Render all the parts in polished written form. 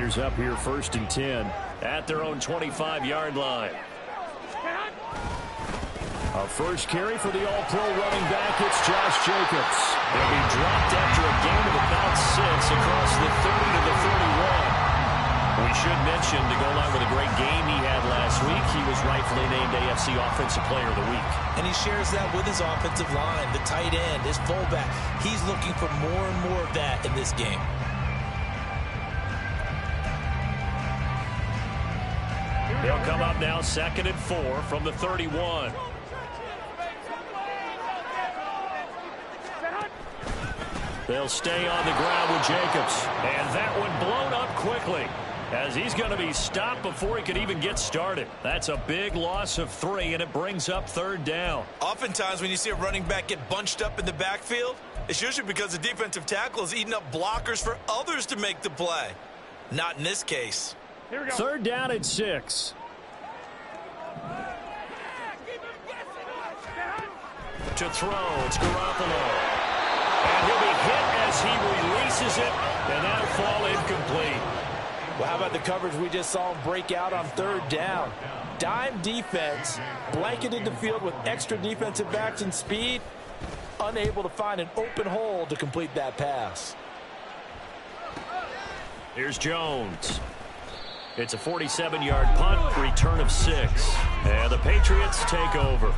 Raiders up here 1st and 10 at their own 25-yard line. A first carry for the all-pro running back. It's Josh Jacobs. He'll be dropped after a gain of about 6 across the 30 to the 31. We should mention, to go along with a great game he had last week, he was rightfully named AFC Offensive Player of the Week. And he shares that with his offensive line, the tight end, his fullback. He's looking for more and more of that in this game. They'll come up now 2nd and 4 from the 31. They'll stay on the ground with Jacobs. And that one blown up quickly, as he's going to be stopped before he could even get started. That's a big loss of 3, and it brings up 3rd down. Oftentimes when you see a running back get bunched up in the backfield, it's usually because the defensive tackle is eating up blockers for others to make the play. Not in this case. Here we go. 3rd down and 6. To throw, it's Garoppolo. And he'll be hit as he releases it, and that'll fall incomplete. Well, how about the coverage we just saw him break out on 3rd down? Dime defense, blanketed the field with extra defensive backs and speed, unable to find an open hole to complete that pass. Here's Jones. It's a 47-yard punt, return of 6. And the Patriots take over.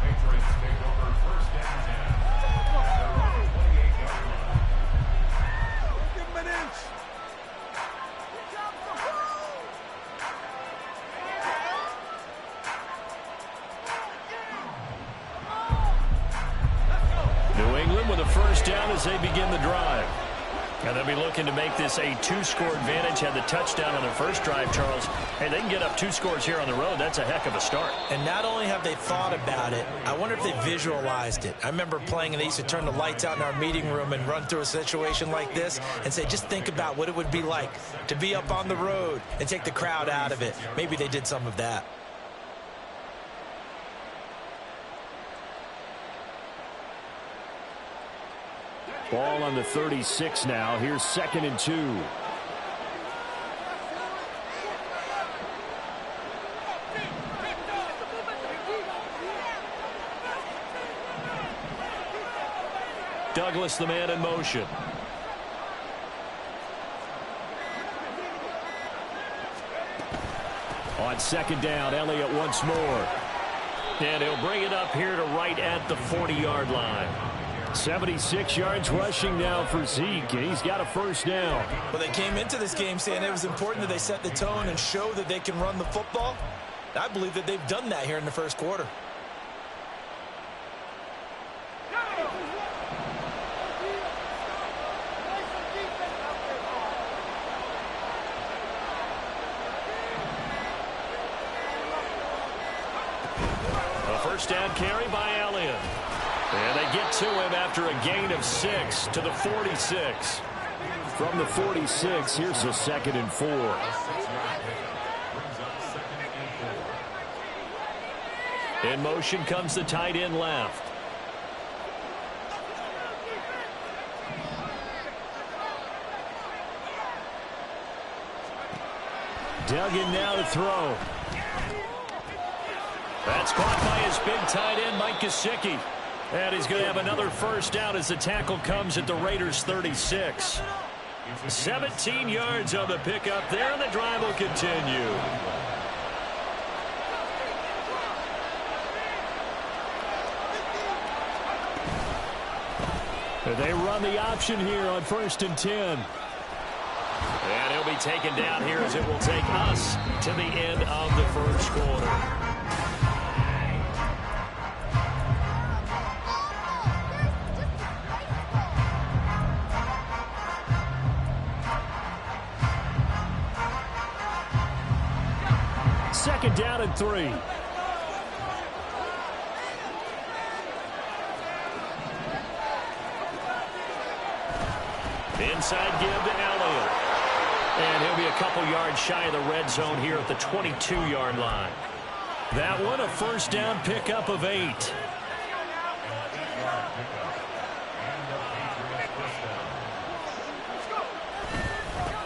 New England with a first down as they begin the drive. And they'll be looking to make this a 2-score advantage. Had the touchdown on their first drive, Charles. Hey, they can get up 2 scores here on the road. That's a heck of a start. And not only have they thought about it, I wonder if they visualized it. I remember playing, and they used to turn the lights out in our meeting room and run through a situation like this and say, just think about what it would be like to be up on the road and take the crowd out of it. Maybe they did some of that. Ball on the 36 now. Here's 2nd and 2. Douglas, the man in motion. On 2nd down, Elliott once more. And he'll bring it up here to right at the 40-yard line. 76 yards rushing now for Zeke, and he's got a first down. Well, they came into this game saying it was important that they set the tone and show that they can run the football. I believe that they've done that here in the first quarter. A first down carry by Elliott. And they get to him after a gain of 6 to the 46. From the 46, here's a 2nd and 4. In motion comes the tight end left. Dug in now to throw. That's caught by his big tight end, Mike Gesicki. And he's going to have another first down as the tackle comes at the Raiders' 36. 17 yards on the pickup there, and the drive will continue. They run the option here on 1st and 10. And he'll be taken down here as it will take us to the end of the first quarter. Second down and 3. Inside give to Elliott. And he'll be a couple yards shy of the red zone here at the 22-yard line. That one a first down pickup of 8.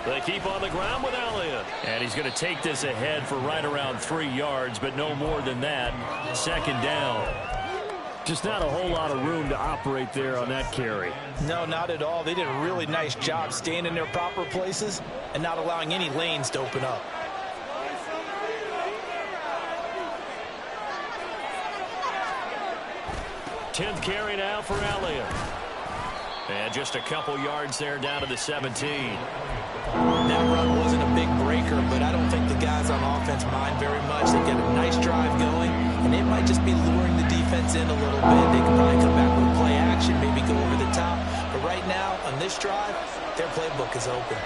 They keep on the ground with Elliott. And he's going to take this ahead for right around 3 yards, but no more than that. Second down. Just not a whole lot of room to operate there on that carry. No, not at all. They did a really nice job staying in their proper places and not allowing any lanes to open up. Tenth carry now for Elliott. And just a couple yards there down to the 17. That run wasn't a big breaker, but I don't think the guys on offense mind very much. They get a nice drive going, and it might just be luring the defense in a little bit. They could probably come back with a play action, maybe go over the top. But right now, on this drive, their playbook is open.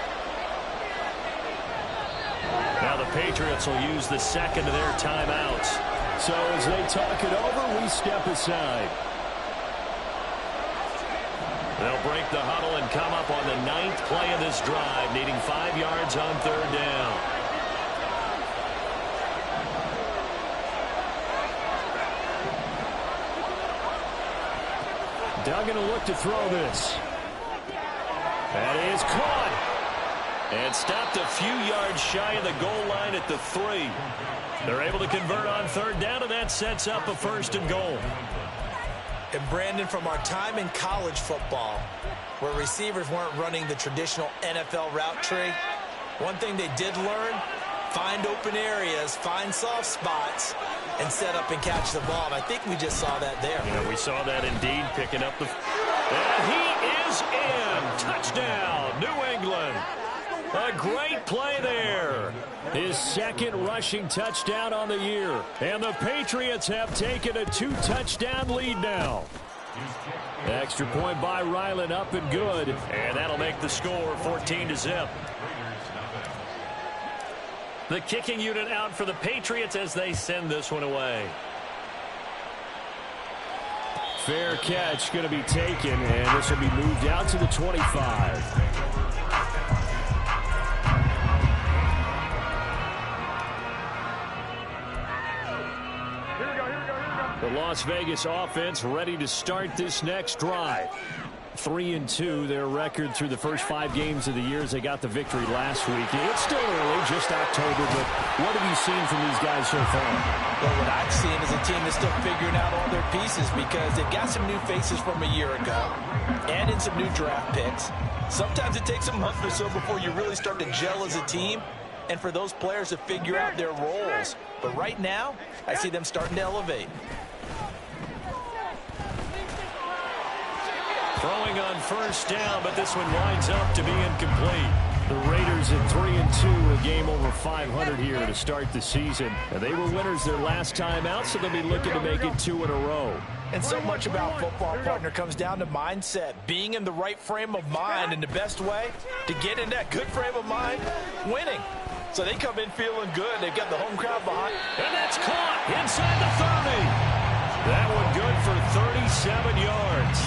Now the Patriots will use the second of their timeouts. So as they talk it over, we step aside. They'll break the huddle and come up on the 9th play of this drive, needing 5 yards on third down. Duggan will look to throw this. That is caught. And stopped a few yards shy of the goal line at the 3. They're able to convert on third down, and that sets up a 1st and goal. And Brandon, from our time in college football, where receivers weren't running the traditional NFL route tree, one thing they did learn, find open areas, find soft spots, and set up and catch the ball. And I think we just saw that there. Yeah, we saw that indeed, picking up the... And he is in! Touchdown, New England! A great play there. His second rushing touchdown on the year. And the Patriots have taken a 2-touchdown lead now. Extra point by Ryland, up and good. And that'll make the score 14-0. The kicking unit out for the Patriots as they send this one away. Fair catch going to be taken, and this will be moved out to the 25. The Las Vegas offense ready to start this next drive. 3-2, their record through the first 5 games of the year as they got the victory last week. It's still early, just October, but what have you seen from these guys so far? Well, what I've seen is a team that's still figuring out all their pieces because they've got some new faces from a year ago and in some new draft picks. Sometimes it takes a month or so before you really start to gel as a team and for those players to figure out their roles. But right now, I see them starting to elevate. Throwing on first down, but this one winds up to be incomplete. The Raiders at 3-2, a game over 500 here to start the season. And they were winners their last time out, so they'll be looking to make it 2 in a row. And so much about football, partner, comes down to mindset, being in the right frame of mind, and the best way to get in that good frame of mind, winning. So they come in feeling good. They've got the home crowd behind. And that's caught inside the 30. That one good for 37 yards.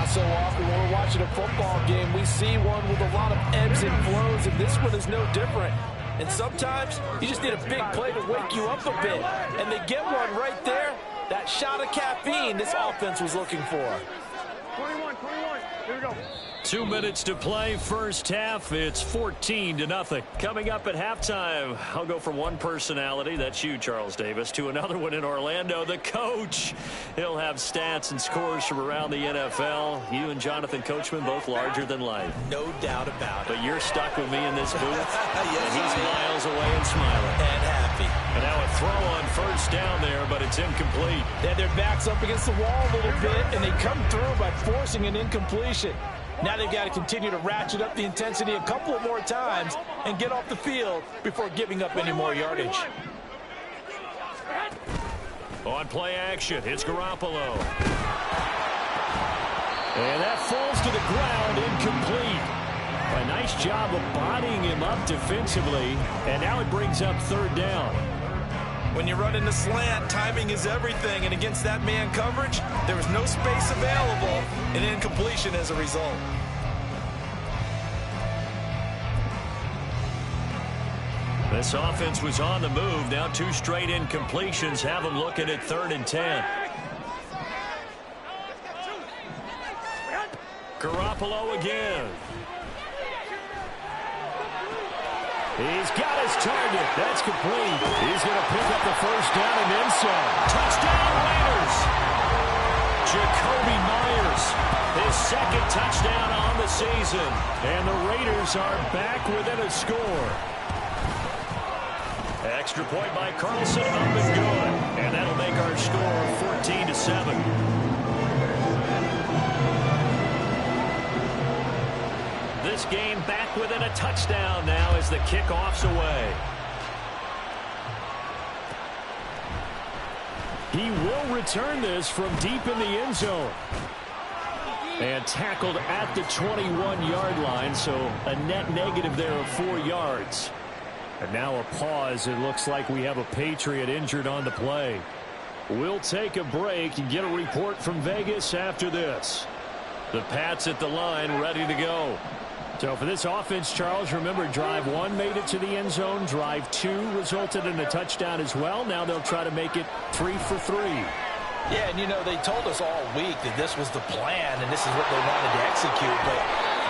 So often when we're watching a football game, we see one with a lot of ebbs and flows, and this one is no different. And sometimes you just need a big play to wake you up a bit. And they get one right there. That shot of caffeine this offense was looking for. 21, here we go. 2 minutes to play, first half. It's 14-0. Coming up at halftime, I'll go from one personality, that's you, Charles Davis, to another one in Orlando, the coach. He'll have stats and scores from around the NFL. You and Jonathan Coachman, both larger than life. No doubt about it. But you're stuck with me in this booth, Yes, and he's miles away and smiling. And happy. And now a throw on first down there, but it's incomplete. They had their backs up against the wall a little bit, and they come through by forcing an incompletion. Now they've got to continue to ratchet up the intensity a couple of more times and get off the field before giving up any more yardage. On play action, it's Garoppolo. And that falls to the ground, incomplete. A nice job of bodying him up defensively, and now it brings up third down. When you run in the slant, timing is everything, and against that man coverage, there was no space available, and incompletion as a result. This offense was on the move. Now 2 straight incompletions have them looking at 3rd and 10. Garoppolo again. He's got his target. That's complete. He's going to pick up the first down and then some. Touchdown, Raiders. Jakobi Meyers, his second touchdown on the season. And the Raiders are back within a score. Extra point by Carlson, up and good. And that'll make our score 14-7. This game back within a touchdown now as the kickoff's away. He will return this from deep in the end zone. And tackled at the 21-yard line, so a net negative there of 4 yards. And now a pause. It looks like we have a Patriot injured on the play. We'll take a break and get a report from Vegas after this. The Pats at the line ready to go. So for this offense, Charles, remember, drive 1 made it to the end zone. Drive 2 resulted in a touchdown as well. Now they'll try to make it 3 for 3. Yeah, and, you know, they told us all week that this was the plan and this is what they wanted to execute. But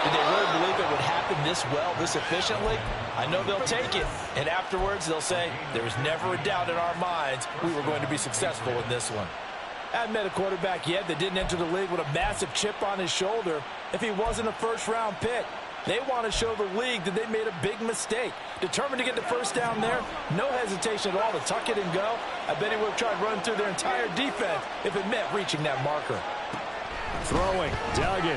did they really believe it would happen this well, this efficiently? I know they'll take it. And afterwards, they'll say, there was never a doubt in our minds we were going to be successful in this one. I haven't met a quarterback yet that didn't enter the league with a massive chip on his shoulder if he wasn't a first-round pick. They want to show the league that they made a big mistake. Determined to get the first down there. No hesitation at all to tuck it and go. I bet he would have tried running through their entire defense if it meant reaching that marker. Throwing. Duggan.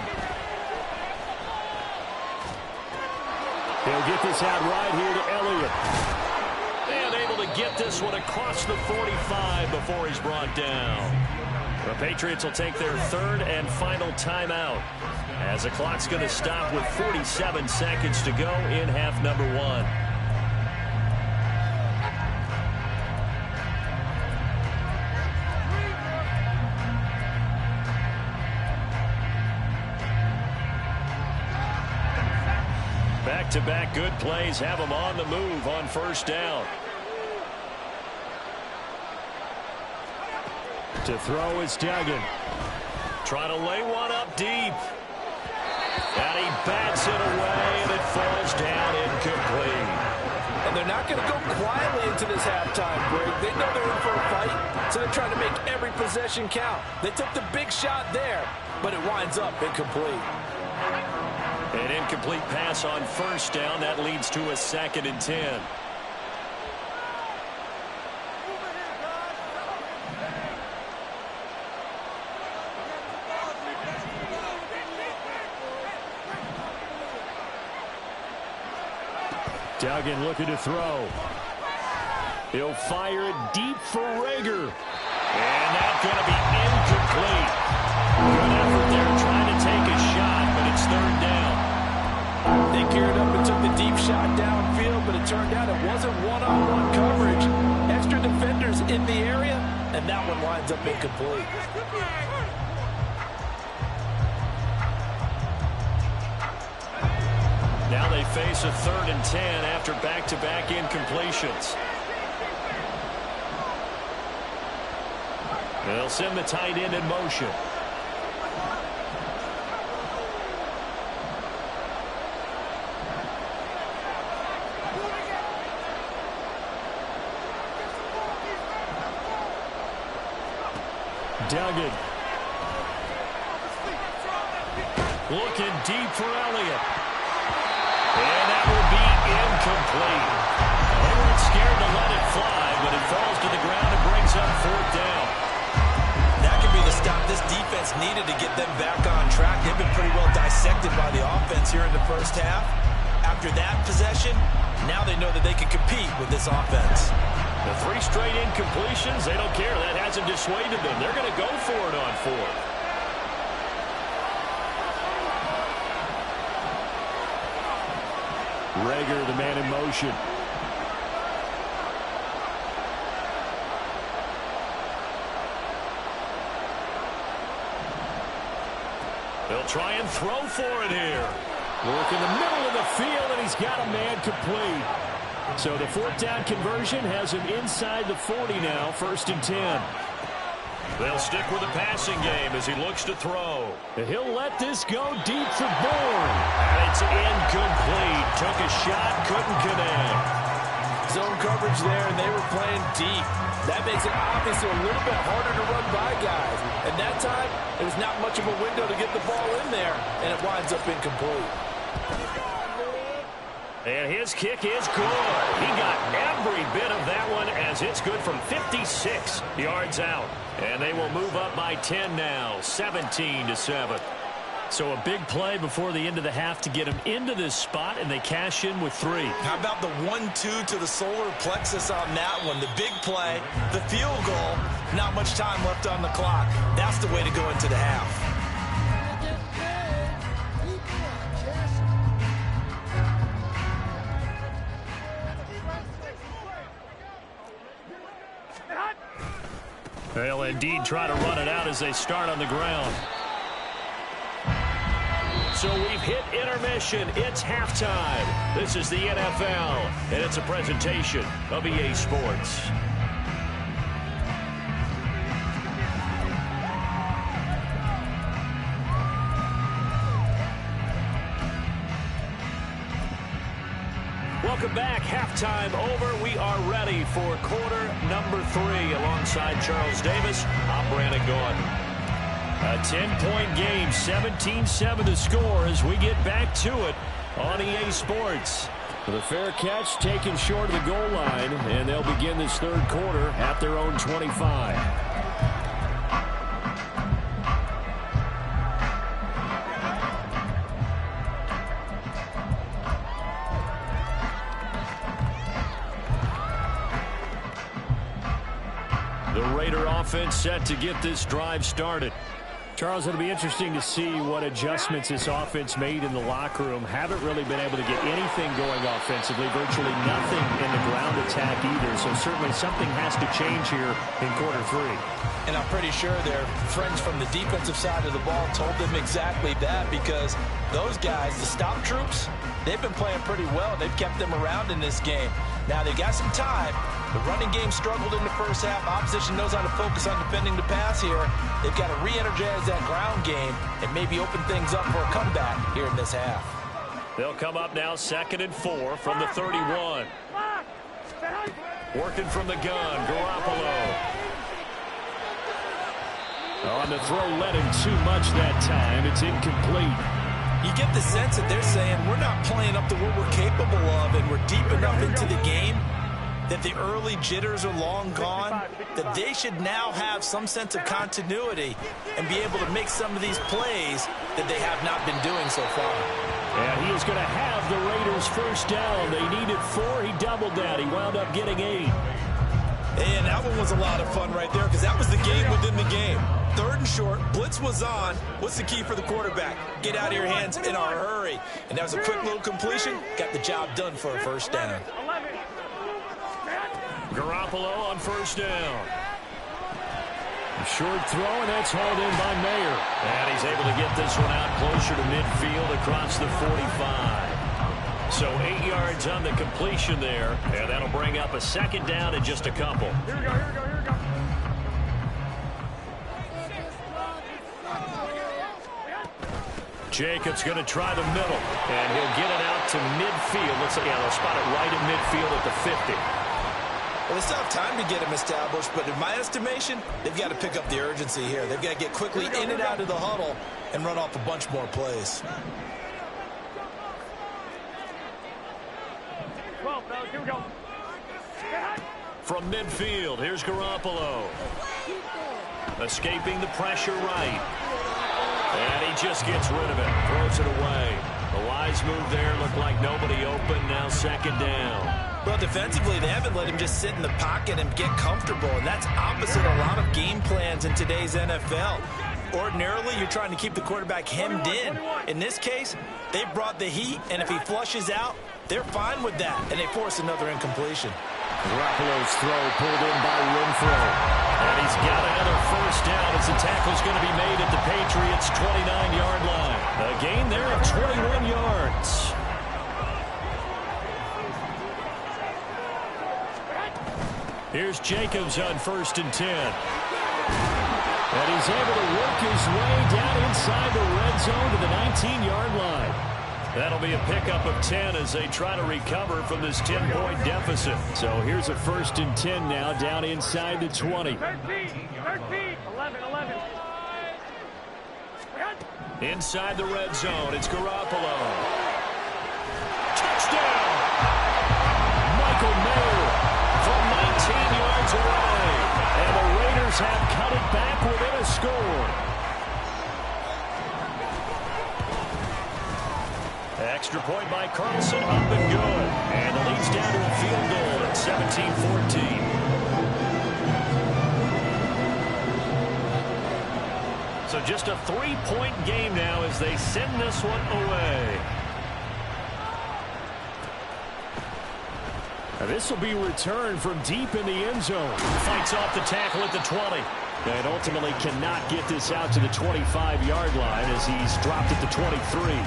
He'll get this out right here to Elliott. And able to get this one across the 45 before he's brought down. The Patriots will take their third and final timeout, as the clock's going to stop with 47 seconds to go in half number 1. Back-to-back good plays have them on the move on first down. To throw is Duggan. Trying to lay one up deep. And he bats it away, and it falls down incomplete. And they're not going to go quietly into this halftime break. They know they're in for a fight, so they're trying to make every possession count. They took the big shot there, but it winds up incomplete. An incomplete pass on first down. That leads to a 2nd and 10. Duggan looking to throw. He'll fire it deep for Reagor. And that's going to be incomplete. Good effort there trying to take a shot, but it's 3rd down. They geared up and took the deep shot downfield, but it turned out it wasn't one-on-one coverage. Extra defenders in the area, and that one winds up incomplete. Now they face a 3rd and 10 after back-to-back incompletions. They'll send the tight end in motion. Duggan. Looking deep for Elliott. And that will be incomplete. They weren't scared to let it fly, but it falls to the ground and brings up 4th down. That could be the stop this defense needed to get them back on track. They've been pretty well dissected by the offense here in the first half. After that possession, now they know that they can compete with this offense. The 3 straight incompletions, they don't care. That hasn't dissuaded them. They're going to go for it on 4th. Reagor, the man in motion. They'll try and throw for it here. Work in the middle of the field, and he's got a man complete. So the 4th down conversion has him inside the 40 now, 1st and 10. They'll stick with the passing game as he looks to throw. He'll let this go deep for Bourne. And it's incomplete. Took a shot, couldn't connect. Zone coverage there, and they were playing deep. That makes it obviously a little bit harder to run by guys. And that time, it was not much of a window to get the ball in there, and it winds up incomplete. And his kick is good. He got every bit of that one as it's good from 56 yards out. And they will move up by 10 now, 17-7. So a big play before the end of the half to get him into this spot, and they cash in with 3. How about the 1-2 to the solar plexus on that one? The big play, the field goal, not much time left on the clock. That's the way to go into the half. They'll indeed try to run it out as they start on the ground. So we've hit intermission. It's halftime. This is the NFL, and it's a presentation of EA Sports. Welcome back. Halftime over. We are ready for quarter number 3 alongside Charles Davis. I'm Brandon Gordon. A 10-point game, 17-7 to score as we get back to it on EA Sports. The fair catch taken short of the goal line, and they'll begin this third quarter at their own 25. The Raider offense set to get this drive started. Charles, it'll be interesting to see what adjustments this offense made in the locker room. Haven't really been able to get anything going offensively, virtually nothing in the ground attack either. So certainly something has to change here in quarter 3. And I'm pretty sure their friends from the defensive side of the ball told them exactly that, because those guys, the stop troops, they've been playing pretty well. They've kept them around in this game. Now they've got some time. The running game struggled in the first half. Opposition knows how to focus on defending the pass here. They've got to re-energize that ground game and maybe open things up for a comeback here in this half. They'll come up now 2nd and 4 from the 31. Working from the gun, Garoppolo. On the throw, led him too much that time. It's incomplete. You get the sense that they're saying we're not playing up to what we're capable of, and we're deep enough into the game that the early jitters are long gone, that they should now have some sense of continuity and be able to make some of these plays that they have not been doing so far. And he is going to have the Raiders first down. They needed 4. He doubled that. He wound up getting 8. And that one was a lot of fun right there, because that was the game within the game. 3rd and short, blitz was on. What's the key for the quarterback? Get out of your hands in a hurry. And that was a quick little completion. Got the job done for a first down. Garoppolo on first down. A short throw, and that's hauled in by Mayer. And he's able to get this one out closer to midfield across the 45. So 8 yards on the completion there, and that'll bring up a second down in just a couple. Here we go, here we go, here we go. Jacobs going to try the middle, and he'll get it out to midfield. Let's see, they'll spot it right in midfield at the 50. Well, they still have time to get him established, but in my estimation, they've got to pick up the urgency here. They've got to get quickly in and out of the huddle and run off a bunch more plays. 12, fellas, here we go. From midfield, here's Garoppolo. Escaping the pressure right. And he just gets rid of it. Throws it away. The wise move there. Looked like nobody open. Now second down. Well, defensively, they haven't let him just sit in the pocket and get comfortable, and that's opposite a lot of game plans in today's NFL. Ordinarily, you're trying to keep the quarterback hemmed in. In this case, they brought the heat, and if he flushes out, they're fine with that, and they force another incompletion. Garoppolo's throw pulled in by Renfro. And he's got another first down as the tackle's going to be made at the Patriots' 29-yard line. A gain there of 21 yards. Here's Jacobs on 1st and 10. And he's able to work his way down inside the red zone to the 19-yard line. That'll be a pickup of 10 as they try to recover from this 10-point deficit. So here's a 1st and 10 now down inside the 20. 13, 11. Inside the red zone, it's Garoppolo. Touchdown! Michael Mayer from 19 yards away. And the Raiders have cut it back within a score. Extra point by Carlson, up and good. And the lead's down to a field goal at 17-14. So just a 3-point game now as they send this one away. Now this will be returned from deep in the end zone. Fights off the tackle at the 20. And ultimately cannot get this out to the 25-yard line as he's dropped at the 23.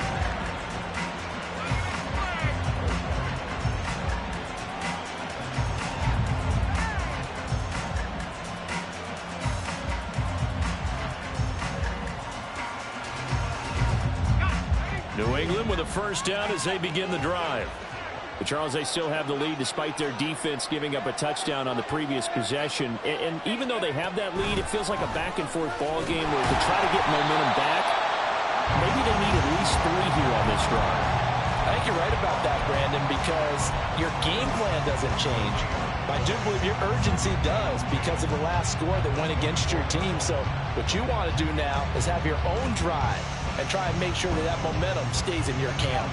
New England with a 1st down as they begin the drive. But Charles, they still have the lead despite their defense giving up a touchdown on the previous possession. And even though they have that lead, it feels like a back-and-forth ball game where to try to get momentum back, maybe they need at least 3 here on this drive. I think you're right about that, Brandon, because your game plan doesn't change. I do believe your urgency does because of the last score that went against your team. So what you want to do now is have your own drive and try and make sure that that momentum stays in your camp.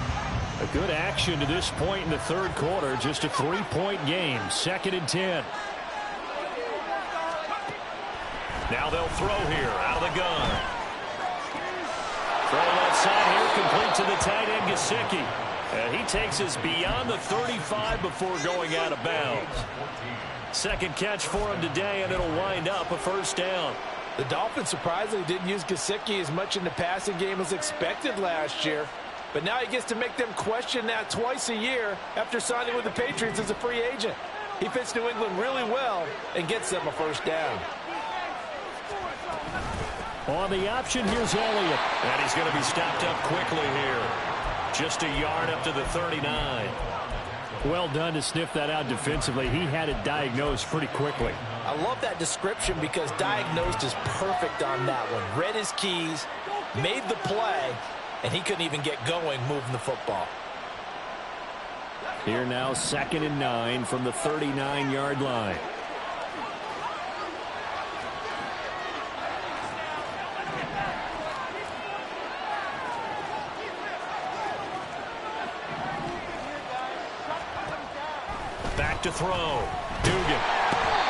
A good action to this point in the 3rd quarter. Just a 3-point game. 2nd and 10. Now they'll throw here out of the gun. Throw left side here, complete to the tight end, Gesicki. And he takes us beyond the 35 before going out of bounds. 2nd catch for him today, and it'll wind up a 1st down. The Dolphins surprisingly didn't use Gesicki as much in the passing game as expected last year. But now he gets to make them question that twice a year after signing with the Patriots as a free agent. He fits New England really well and gets them a 1st down. On the option, here's Elliott. And he's going to be stopped up quickly here. Just a yard up to the 39. Well done to sniff that out defensively. He had it diagnosed pretty quickly. I love that description because diagnosed is perfect on that one. Read his keys, made the play, and he couldn't even get going moving the football. Here now, 2nd and 9 from the 39-yard line. Back to throw. Dugan.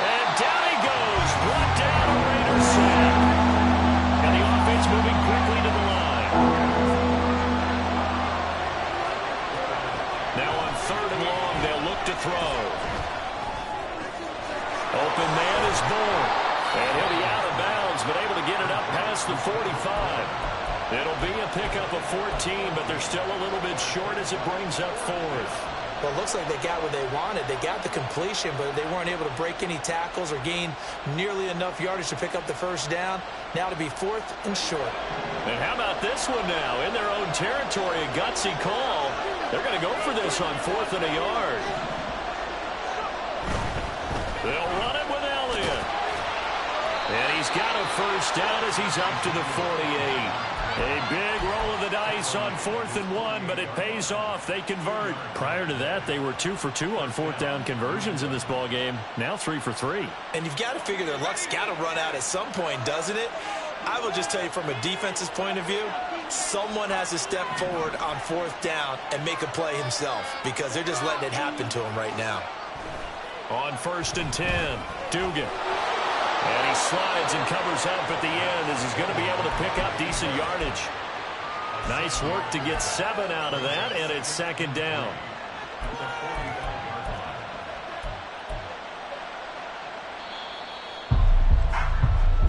And down he goes. Brought down a Raiders sack. And the offense moving quickly to the line. Now on 3rd and long, they'll look to throw. Open man is Bourne. And he'll be out of bounds, but able to get it up past the 45. It'll be a pickup of 14, but they're still a little bit short as it brings up 4th. Well, it looks like they got what they wanted. They got the completion, but they weren't able to break any tackles or gain nearly enough yardage to pick up the 1st down. Now to be 4th and short. And how about this one now? In their own territory, a gutsy call. They're going to go for this on 4th and a yard. They'll run it with Elliott. And he's got a 1st down as he's up to the 48. A big roll of the dice on 4th and 1, but it pays off. They convert. Prior to that, they were 2 for 2 on 4th down conversions in this ball game. Now 3 for 3. And you've got to figure their luck's got to run out at some point, doesn't it? I will just tell you from a defense's point of view, someone has to step forward on 4th down and make a play himself because they're just letting it happen to him right now. On 1st and 10, Dugan. And he slides and covers up at the end as he's going to be able to pick up decent yardage. Nice work to get 7 out of that, and it's 2nd down.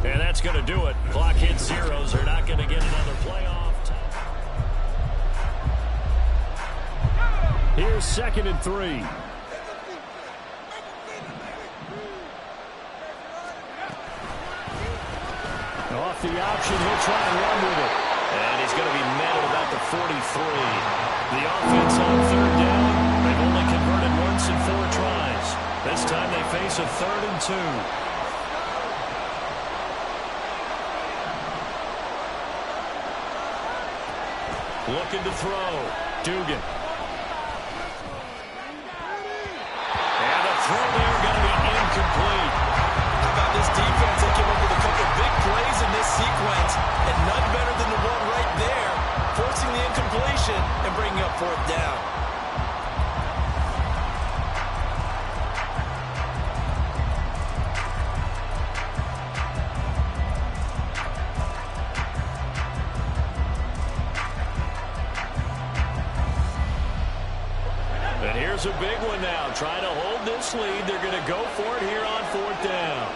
And that's going to do it. Clock hits zeros. They're not going to get another playoff. Here's 2nd and 3. the option. He'll try and run with it. And he's going to be met at about the 43. The offense on third down. They've only converted once in 4 tries. This time they face a 3rd and 2. Looking to throw. Dugan. And the throw there going to be incomplete. How about this defense? They came up with a couple big plays in this sequence, and none better than the one right there, forcing the incompletion and bringing up 4th down. And here's a big one now. Trying to hold this lead. They're going to go for it here on 4th down.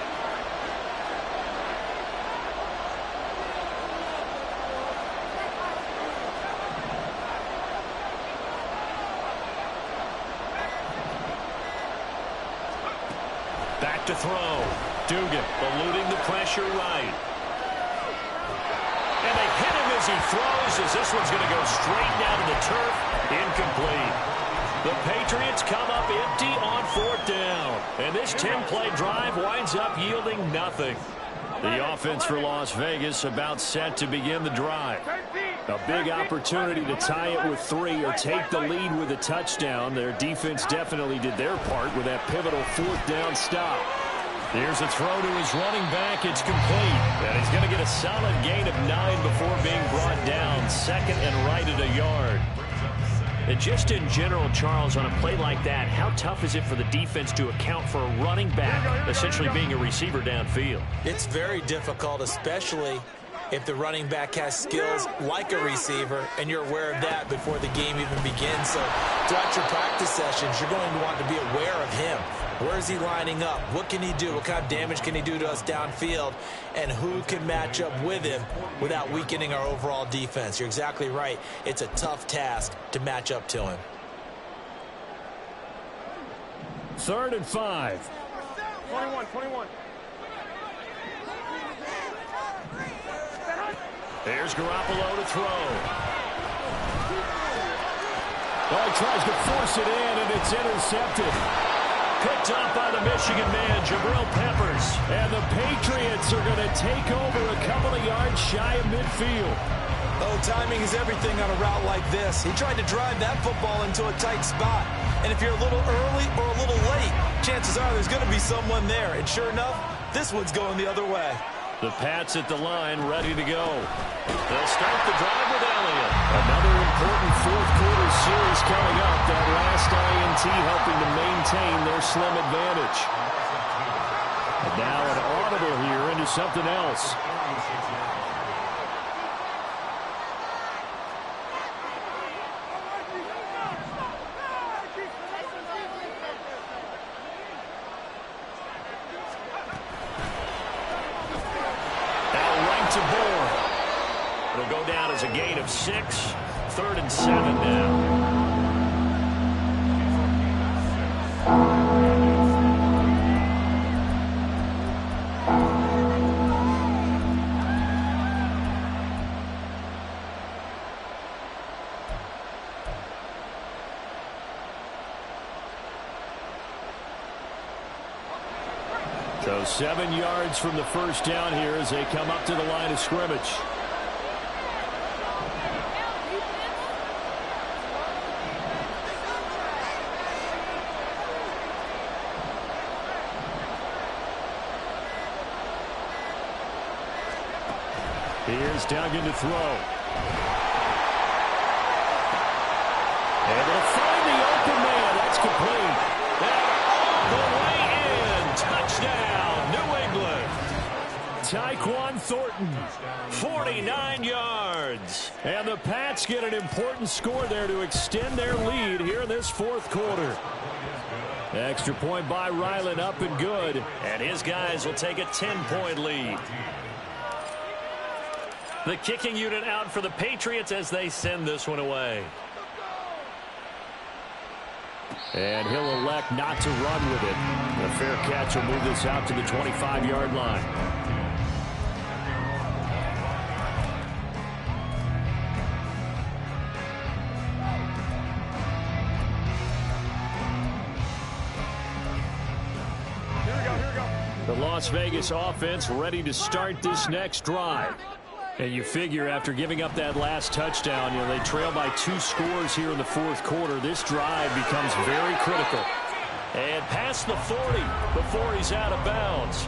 Back to throw. Dugan eluding the pressure right. And they hit him as he throws, as this one's going to go straight down to the turf. Incomplete. The Patriots come up empty on 4th down. And this 10-play drive winds up yielding nothing. The offense for Las Vegas about set to begin the drive. A big opportunity to tie it with 3 or take the lead with a touchdown. Their defense definitely did their part with that pivotal 4th down stop. Here's a throw to his running back. It's complete. And he's going to get a solid gain of 9 before being brought down. 2nd and right at a yard. And just in general, Charles, on a play like that, how tough is it for the defense to account for a running back essentially being a receiver downfield? It's very difficult, especially if the running back has skills like a receiver, and you're aware of that before the game even begins. So throughout your practice sessions, you're going to want to be aware of him. Where is he lining up? What can he do? What kind of damage can he do to us downfield? And who can match up with him without weakening our overall defense? You're exactly right. It's a tough task to match up to him. 3rd and 5. 21. There's Garoppolo to throw. Oh, he tries to force it in, and it's intercepted. Picked up by the Michigan man, Jabril Peppers. And the Patriots are going to take over a couple of yards shy of midfield. Oh, timing is everything on a route like this. He tried to drive that football into a tight spot. And if you're a little early or a little late, chances are there's going to be someone there. And sure enough, this one's going the other way. The Pats at the line, ready to go. They'll start the drive with Elliott. Another important 4th quarter series coming up. That last INT helping to maintain their slim advantage. And now an audible here into something else. It'll go down as a gain of 6. 3rd and 7 now. So 7 yards from the first down here as they come up to the line of scrimmage. Here's Duggan to throw. And they'll find the open man. That's complete. And all the way in. Touchdown, New England. Tyquan Thornton. 49 yards. And the Pats get an important score there to extend their lead here in this 4th quarter. Extra point by Ryland, up and good. And his guys will take a 10-point lead. The kicking unit out for the Patriots as they send this one away. And he'll elect not to run with it. A fair catch will move this out to the 25-yard line. The Las Vegas offense ready to start this next drive. And you figure after giving up that last touchdown, they trail by 2 scores here in the fourth quarter. This drive becomes very critical. And past the 40 before he's out of bounds.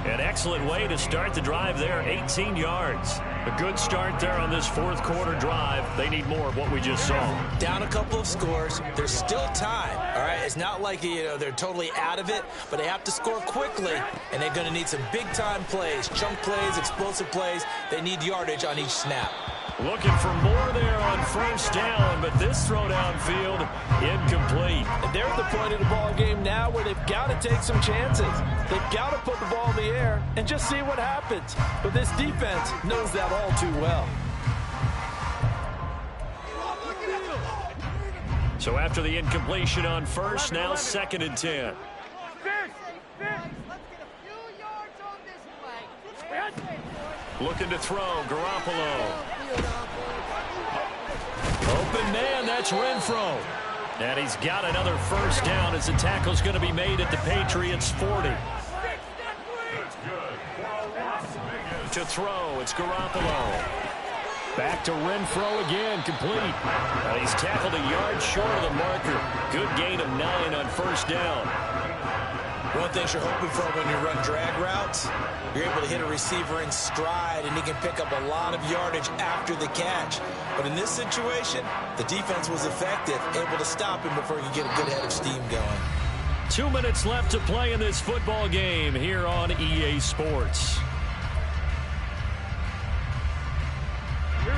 An excellent way to start the drive there, 18 yards. A good start there on this fourth quarter drive. They need more of what we just saw. Down a couple of scores. There's still time, all right? It's not like, they're totally out of it, but they have to score quickly, and they're going to need some big-time plays, chunk plays, explosive plays. They need yardage on each snap. Looking for more there on first down, but this throw downfield incomplete. And they're at the point of the ball game now where they've got to take some chances. They've got to put the ball in the air and just see what happens. But this defense knows that all too well. So after the incompletion on first, now 2nd and 10. Looking to throw, Garoppolo. Open man, that's Renfro. And he's got another first down as the tackle's going to be made at the Patriots 40. To throw, it's Garoppolo. Back to Renfro again, complete. And he's tackled a yard short of the marker. Good gain of 9 on first down. One thing you're hoping for when you run drag routes, you're able to hit a receiver in stride, and he can pick up a lot of yardage after the catch. But in this situation, the defense was effective, able to stop him before he could get a good head of steam going. 2 minutes left to play in this football game here on EA Sports.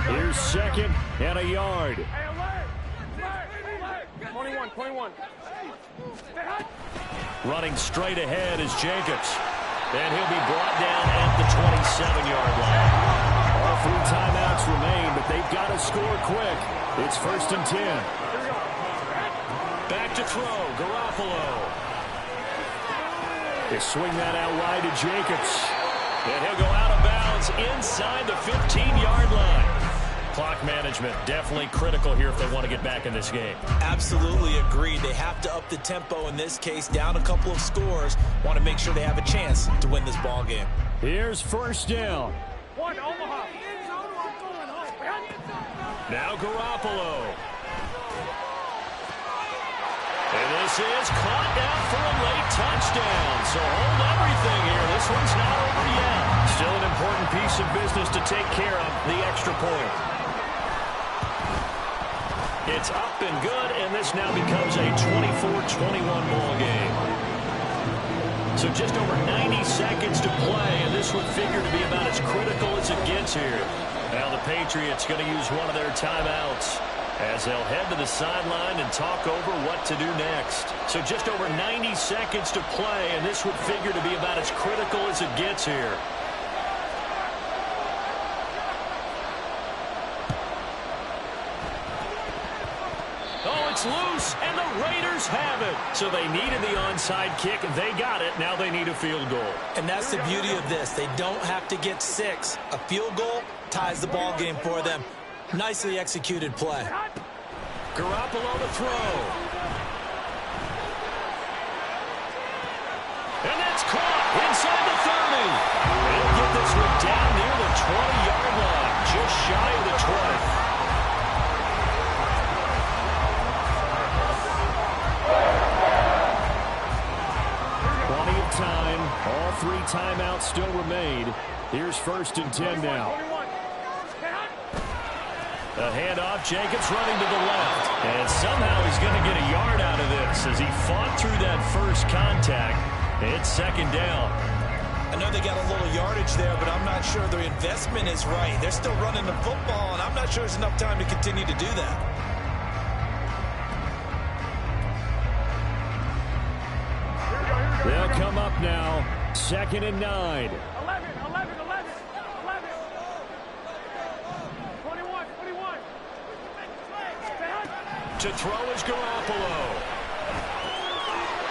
Here's 2nd and a yard. 21. Running straight ahead is Jacobs. And he'll be brought down at the 27-yard line. All 3 timeouts remain, but they've got to score quick. It's 1st and 10. Back to throw, Garoppolo. They swing that out wide to Jacobs. And he'll go out of bounds inside the 15-yard line. Clock management definitely critical here if they want to get back in this game. Absolutely agreed. They have to up the tempo in this case, down a couple of scores. Want to make sure they have a chance to win this ball game. Here's first down. One, Omaha. Now Garoppolo. And this is caught down for a late touchdown. So hold everything here. This one's not over yet. Still an important piece of business to take care of, the extra point. It's up and good, and this now becomes a 24-21 ball game. So just over 90 seconds to play, and this would figure to be about as critical as it gets here. Now the Patriots going to use one of their timeouts as they'll head to the sideline and talk over what to do next. So just over 90 seconds to play, and this would figure to be about as critical as it gets here. It's loose, and the Raiders have it. So they needed the onside kick. They got it. Now they need a field goal. And that's the beauty of this. They don't have to get 6. A field goal ties the ball game for them. Nicely executed play. Garoppolo to throw. And that's caught inside the 30. They'll get this one down near the 20-yard line, just shy of the 20. Time. All 3 timeouts still remain. Here's 1st and 10 now. A handoff. Jacobs running to the left. And somehow he's going to get a yard out of this as he fought through that first contact. It's 2nd down. I know they got a little yardage there, but I'm not sure their investment is right. They're still running the football, and I'm not sure there's enough time to continue to do that. They'll come up now, 2nd and 9. 11. 21. To throw is Garoppolo.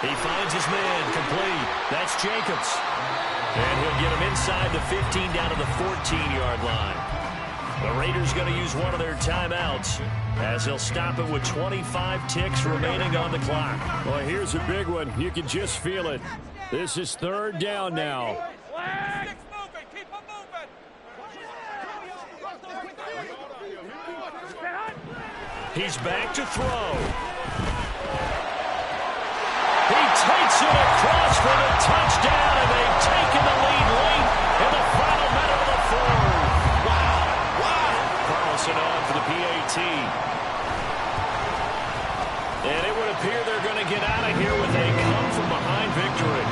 He finds his man, complete. That's Jacobs. And he'll get him inside the 15 down to the 14-yard line. The Raiders going to use one of their timeouts as they'll stop it with 25 ticks remaining on the clock. Well, here's a big one. You can just feel it. This is third down now. He's back to throw. He takes it across for the touchdown, and they've taken the lead late in the final minute of the fourth. Wow. Carlson on for the PAT. And it would appear they're going to get out of here with a come-from-behind victory.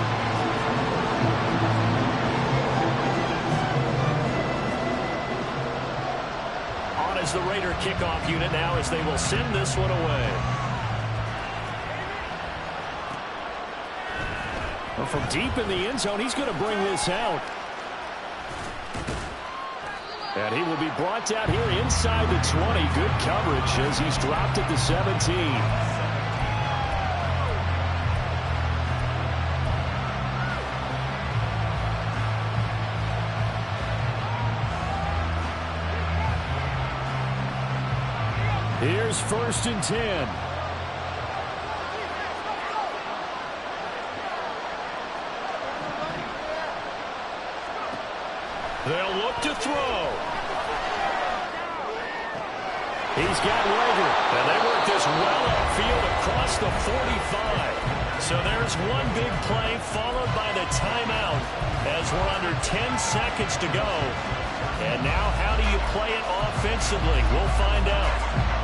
On is the Raider kickoff unit now as they will send this one away. Well, from deep in the end zone, he's going to bring this out. And he will be brought down here inside the 20. Good coverage as he's dropped at the 17. Here's 1st and 10. They'll look to throw. He's got Rager. And they work this well upfield across the 45. So there's one big play followed by the timeout as we're under 10 seconds to go. And now how do you play it offensively? We'll find out.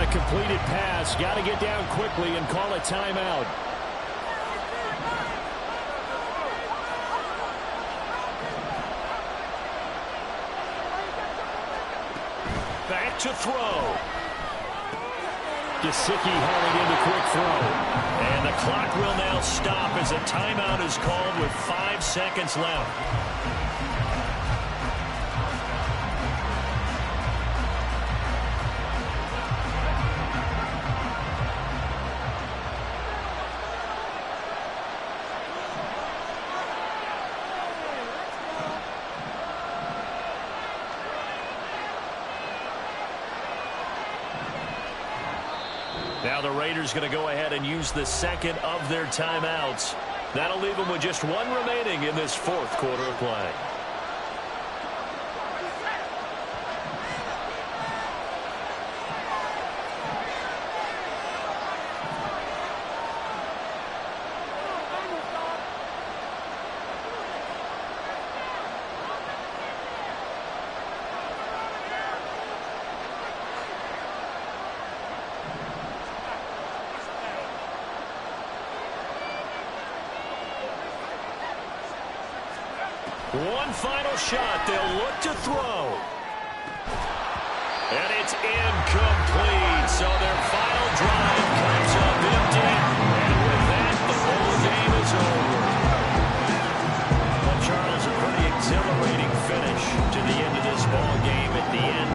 Completed pass. Got to get down quickly and call a timeout. Back to throw. Gesicki hurried into quick throw. And the clock will now stop as a timeout is called with 5 seconds left. Now the Raiders going to go ahead and use the second of their timeouts. That'll leave them with just one remaining in this fourth quarter of play. One final shot. They'll look to throw.